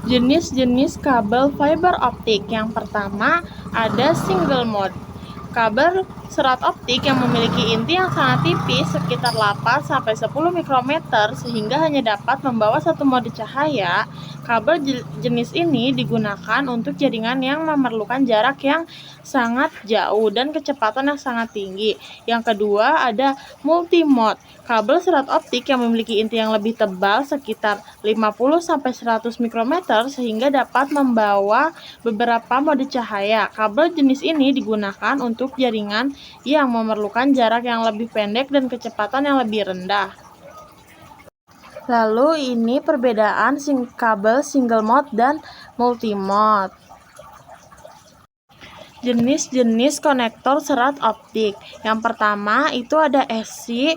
Jenis-jenis kabel fiber optik. Yang pertama ada single mode. Kabel serat optik yang memiliki inti yang sangat tipis sekitar 8-10 mikrometer sehingga hanya dapat membawa satu mode cahaya. Kabel jenis ini digunakan untuk jaringan yang memerlukan jarak yang sangat jauh dan kecepatan yang sangat tinggi. Yang kedua ada multimode. Kabel serat optik yang memiliki inti yang lebih tebal sekitar 50-100 mikrometer sehingga dapat membawa beberapa mode cahaya. Kabel jenis ini digunakan untuk jaringan yang memerlukan jarak yang lebih pendek dan kecepatan yang lebih rendah. Lalu ini perbedaan kabel single mode dan multimode. Jenis-jenis konektor serat optik. Yang pertama itu ada SC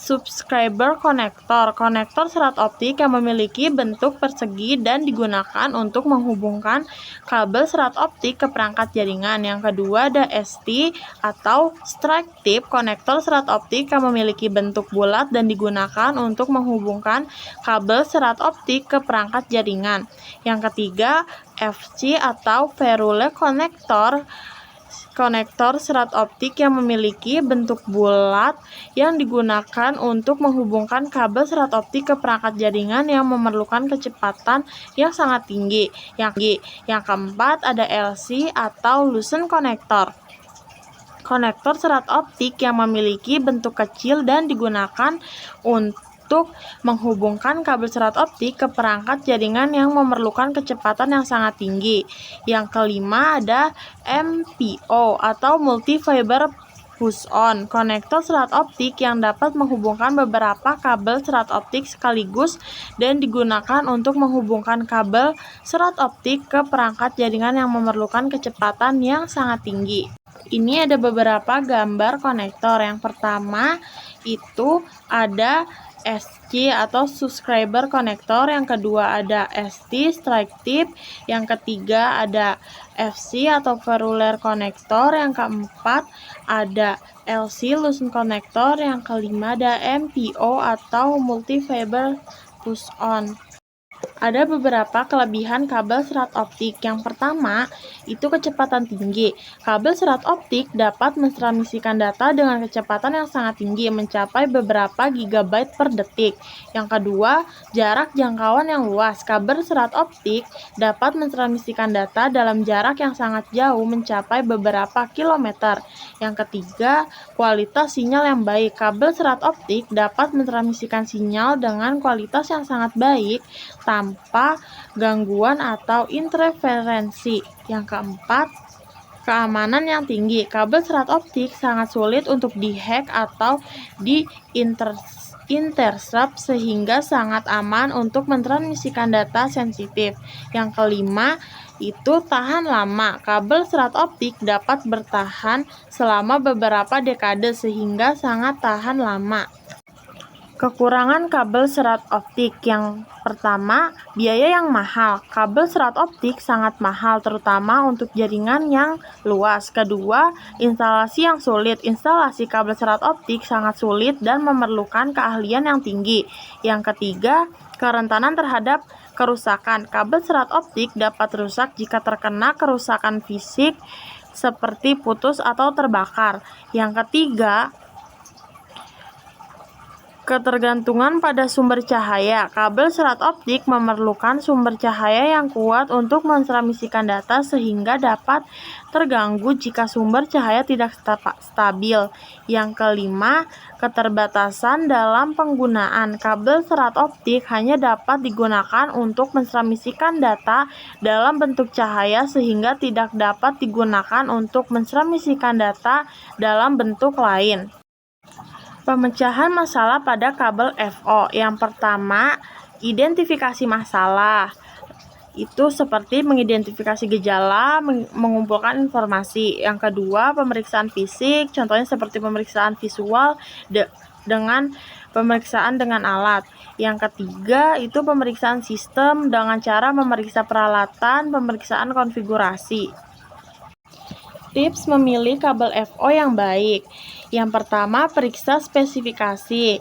subscriber konektor. Konektor serat optik yang memiliki bentuk persegi dan digunakan untuk menghubungkan kabel serat optik ke perangkat jaringan. Yang kedua ada ST atau strike tip konektor serat optik yang memiliki bentuk bulat dan digunakan untuk menghubungkan kabel serat optik ke perangkat jaringan. Yang ketiga FC atau Verule konektor serat optik yang memiliki bentuk bulat yang digunakan untuk menghubungkan kabel serat optik ke perangkat jaringan yang memerlukan kecepatan yang sangat tinggi. Yang keempat ada LC atau Lucent konektor. Konektor serat optik yang memiliki bentuk kecil dan digunakan untuk menghubungkan kabel serat optik ke perangkat jaringan yang memerlukan kecepatan yang sangat tinggi. Yang kelima ada MPO atau multi fiber push-on, konektor serat optik yang dapat menghubungkan beberapa kabel serat optik sekaligus dan digunakan untuk menghubungkan kabel serat optik ke perangkat jaringan yang memerlukan kecepatan yang sangat tinggi. Ini ada beberapa gambar konektor. Yang pertama itu ada SC atau subscriber konektor, yang kedua ada ST strike tip, yang ketiga ada FC atau Verule konektor, yang keempat ada LC Lucent konektor, yang kelima ada MPO atau multi fiber push on. Ada beberapa kelebihan kabel serat optik. Yang pertama, itu kecepatan tinggi. Kabel serat optik dapat mentransmisikan data dengan kecepatan yang sangat tinggi, mencapai beberapa gigabyte per detik. Yang kedua, jarak jangkauan yang luas. Kabel serat optik dapat mentransmisikan data dalam jarak yang sangat jauh, mencapai beberapa kilometer. Yang ketiga, kualitas sinyal yang baik. Kabel serat optik dapat mentransmisikan sinyal dengan kualitas yang sangat baik tanpa gangguan atau interferensi. Yang keempat, keamanan yang tinggi. Kabel serat optik sangat sulit untuk dihack atau intercept sehingga sangat aman untuk mentransmisikan data sensitif. Yang kelima, itu tahan lama. Kabel serat optik dapat bertahan selama beberapa dekade sehingga sangat tahan lama. Kekurangan kabel serat optik. Yang pertama, biaya yang mahal. Kabel serat optik sangat mahal, terutama untuk jaringan yang luas. Kedua, instalasi yang sulit. Instalasi kabel serat optik sangat sulit dan memerlukan keahlian yang tinggi. Yang ketiga, kerentanan terhadap kerusakan. Kabel serat optik dapat rusak jika terkena kerusakan fisik seperti putus atau terbakar. Yang ketiga, ketergantungan pada sumber cahaya. Kabel serat optik memerlukan sumber cahaya yang kuat untuk mentransmisikan data sehingga dapat terganggu jika sumber cahaya tidak stabil. Yang kelima, keterbatasan dalam penggunaan. Kabel serat optik hanya dapat digunakan untuk mentransmisikan data dalam bentuk cahaya sehingga tidak dapat digunakan untuk mentransmisikan data dalam bentuk lain. Pemecahan masalah pada kabel FO. Yang pertama, identifikasi masalah. Itu seperti mengidentifikasi gejala, mengumpulkan informasi. Yang kedua, pemeriksaan fisik, contohnya seperti pemeriksaan visual dengan pemeriksaan dengan alat. Yang ketiga, itu pemeriksaan sistem dengan cara memeriksa peralatan, pemeriksaan konfigurasi. Tips memilih kabel FO yang baik. Yang pertama, periksa spesifikasi.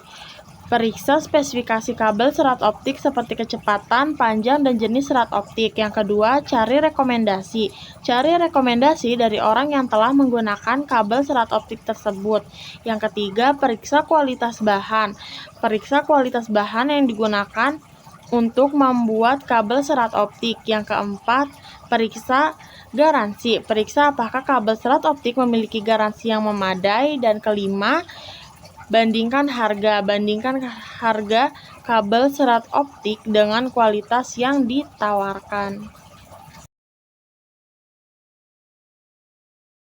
Periksa spesifikasi kabel serat optik seperti kecepatan, panjang, dan jenis serat optik. Yang kedua, cari rekomendasi. Cari rekomendasi dari orang yang telah menggunakan kabel serat optik tersebut. Yang ketiga, periksa kualitas bahan. Periksa kualitas bahan yang digunakan untuk membuat kabel serat optik. Yang keempat, periksa garansi. Periksa apakah kabel serat optik memiliki garansi yang memadai. Dan kelima, bandingkan harga. Bandingkan harga kabel serat optik dengan kualitas yang ditawarkan.